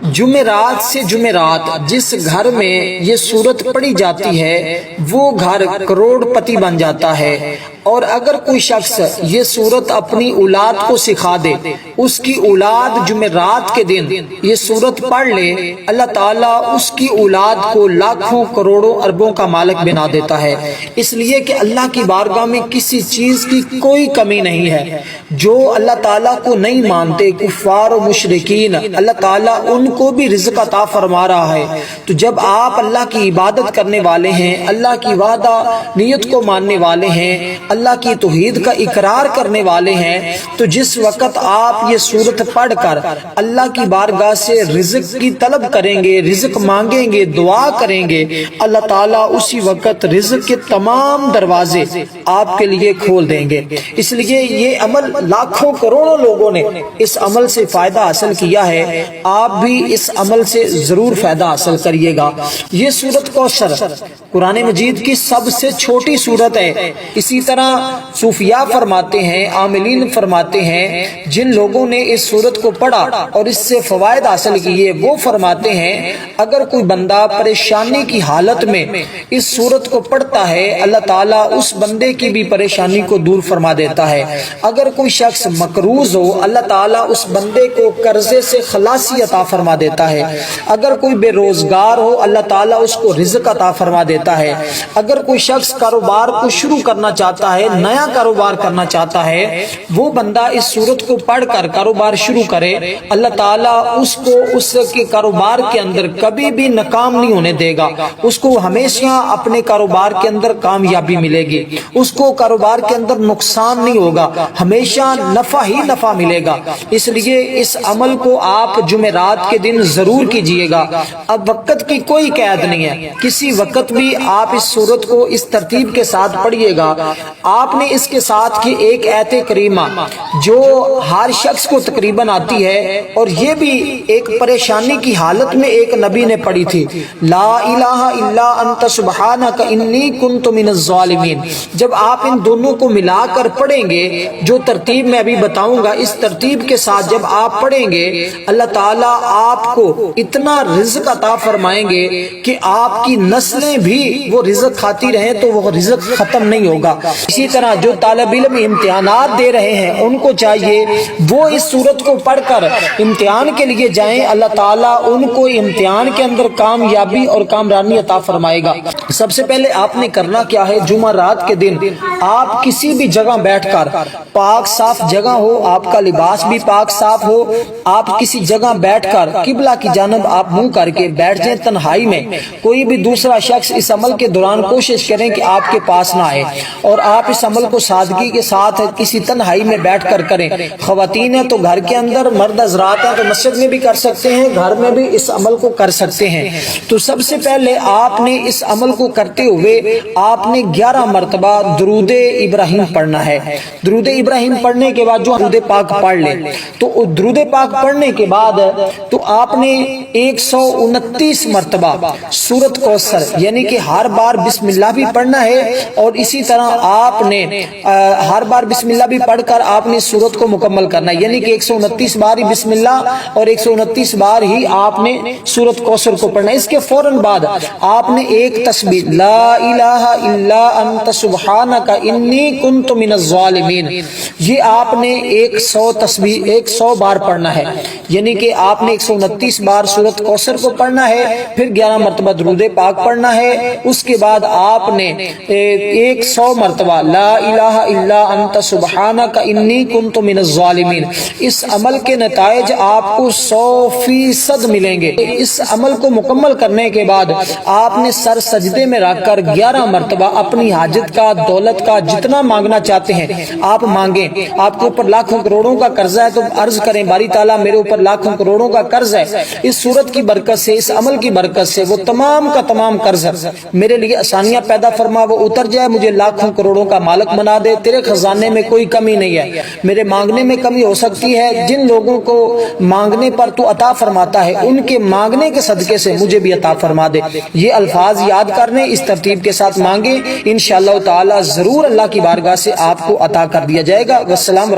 جمعرات سے جمعرات جس گھر میں یہ سورت پڑھی جاتی ہے وہ گھر کروڑ پتی بن جاتا ہے، اور اگر کوئی شخص یہ سورت اپنی اولاد کو سکھا دے، اس کی اولاد جمعرات کے دن یہ سورت پڑھ لے، اللہ تعالیٰ اس کی اولاد کو لاکھوں کروڑوں اربوں کا مالک بنا دیتا ہے، اس لیے کہ اللہ کی بارگاہ میں کسی چیز کی کوئی کمی نہیں ہے۔ جو اللہ تعالیٰ کو نہیں مانتے کفار و مشرکین، اللہ تعالیٰ ان کو بھی رزق عطا فرما رہا ہے۔ تو جب آپ اللہ کی عبادت کرنے والے ہیں، اللہ کی وعدہ نیت کو ماننے والے ہیں، اللہ کی توحید کا اقرار کرنے والے ہیں، تو جس وقت آپ یہ سورت پڑھ کر اللہ کی بارگاہ سے رزق کی طلب کریں گے، رزق مانگیں گے، دعا کریں گے، اللہ تعالیٰ اسی وقت رزق کے تمام دروازے آپ کے لیے کھول دیں گے۔ اس لیے یہ عمل لاکھوں کروڑوں لوگوں نے اس عمل سے فائدہ حاصل کیا ہے، آپ بھی اس عمل سے ضرور فائدہ حاصل کریے گا۔ یہ سورت کوثر قرآن مجید کی سب سے چھوٹی سورت ہے۔ اسی طرح صوفیاء فرماتے ہیں، عاملین فرماتے ہیں، جن لوگوں نے اس سورت کو پڑھا اور اس سے فوائد حاصل کیے، وہ فرماتے ہیں اگر کوئی بندہ پریشانی کی حالت میں اس سورت کو پڑھتا ہے، اللہ تعالیٰ اس بندے کی بھی پریشانی کو دور فرما دیتا ہے۔ اگر کوئی شخص مقروض ہو، اللہ تعالیٰ اس بندے کو قرضے سے خلاصی عطا فرما دیتا ہے۔ اگر کوئی بے روزگار ہو، اللہ تعالیٰ اس کو رزق عطا فرما دیتا ہے۔ اگر کوئی شخص کاروبار کو شروع کرنا چاہتا ہے، نیا کاروبار کرنا چاہتا ہے، وہ بندہ اس سورت کو پڑھ کر کاروبار شروع کرے، اللہ تعالیٰ اس کو اس کے کاروبار کے اندر کبھی بھی ناکام نہیں ہونے دے گا، اس کو ہمیشہ اپنے کاروبار کے اندر کامیابی ملے گی، اس کو کاروبار کے اندر نقصان نہیں ہوگا، ہمیشہ نفع ہی نفع ملے گا۔ اس لیے اس عمل کو آپ جمعرات کے دن ضرور کیجئے گا۔ اب وقت کی کوئی قید نہیں ہے، کسی وقت بھی آپ اس سورت کو اس ترتیب کے ساتھ پڑھیے گا۔ آپ نے اس کے ساتھ کی ایک آیت کریمہ جو ہر شخص کو تقریباً آتی ہے، اور یہ بھی ایک پریشانی کی حالت میں ایک نبی نے پڑھی تھی، لا الہ الا انت سبحانک انی کنت من الظالمین۔ جب آپ ان دونوں کو ملا کر پڑھیں گے، جو ترتیب میں ابھی بتاؤں گا، اس ترتیب کے ساتھ جب آپ پڑھیں گے، اللہ تعالیٰ آپ کو اتنا رزق عطا فرمائیں گے کہ آپ کی نسلیں بھی وہ رزق کھاتی رہیں تو وہ رزق ختم نہیں ہوگا۔ اسی طرح جو طالب علم امتحانات دے رہے ہیں، ان کو چاہیے وہ اس سورت کو پڑھ کر امتحان کے لیے جائیں، اللہ تعالیٰ ان کو امتحان کے اندر کامیابی اور کامرانی عطا فرمائے گا۔ سب سے پہلے آپ نے کرنا کیا ہے، جمعرات کے دن آپ کسی بھی جگہ بیٹھ کر، پاک صاف جگہ ہو، آپ کا لباس بھی پاک صاف ہو، آپ کسی جگہ بیٹھ کر قبلہ کی جانب آپ منہ کر کے بیٹھ جائیں تنہائی میں۔ کوئی بھی دوسرا شخص اس عمل کے دوران کوشش کریں کہ آپ کے پاس نہ آئے، اور آپ اس عمل کو سادگی کے ساتھ کسی تنہائی میں بیٹھ کر کریں۔ خواتین ہیں تو گھر کے اندر، مرد حضرات ہیں تو مسجد میں بھی کر سکتے ہیں، گھر میں بھی اس عمل کو کر سکتے ہیں۔ تو سب سے پہلے آپ نے اس عمل کو کرتے ہوئے آپ نے 11 مرتبہ درود ابراہیم پڑھنا ہے۔ درود ابراہیم پڑھنے کے بعد جو درود پاک پڑھ لیں، تو درود پاک پڑھنے کے بعد تو آپ نے 129 مرتبہ سورت کوثر یعنی کہ ہر بار بسم اللہ بھی پڑھنا ہے، اور اسی طرح آپ نے ہر بار بسم اللہ بھی پڑھ کر آپ نے سورت کو مکمل کرنا ہے، یعنی کہ 129 بار ہی بسم اللہ اور 129 بار ہی آپ نے سورت کوثر کو پڑھنا ہے۔ اس کے فوراً بعد آپ نے ایک تسبیح لا الہ الا انت سبحانک انی کنت من الظالمین، یہ آپ نے 100 بار پڑھنا ہے، یعنی کہ آپ نے 129 بار سورت کوثر کو پڑھنا ہے، پھر 11 مرتبہ درود پاک پڑھنا ہے، اس کے بعد آپ نے 100 مرتبہ لا الہ الا انت سبحانک انی کنت من الظالمین۔ اس عمل کے نتائج آپ کو 100% ملیں گے۔ اس عمل کو مکمل کرنے کے بعد آپ نے سر سجدے میں رکھ کر 11 مرتبہ اپنی حاجت کا، دولت کا، جتنا مانگنا چاہتے ہیں آپ مانگیں۔ آپ کے اوپر لاکھوں کروڑوں کا قرض ہے تو عرض کریں، باری تعالیٰ میرے اوپر لاکھوں کروڑوں کا قرض ہے، اس صورت کی برکت سے، اس عمل کی برکت سے وہ تمام کا تمام قرض میرے لیے آسانیاں پیدا فرما، وہ اتر جائے، مجھے لاکھوں کروڑوں کا مالک بنا دے، تیرے خزانے میں کوئی کمی نہیں ہے۔ میرے مانگنے میں کمی ہو سکتی ہے، جن لوگوں کو مانگنے پر تو عطا فرماتا ہے، ان کے مانگنے کے صدقے سے مجھے بھی عطا فرما دے۔ یہ الفاظ یاد کرنے، اس ترتیب کے ساتھ مانگیں، انشاءاللہ تعالی ضرور اللہ کی بارگاہ سے آپ کو عطا کر دیا جائے گا۔ والسلام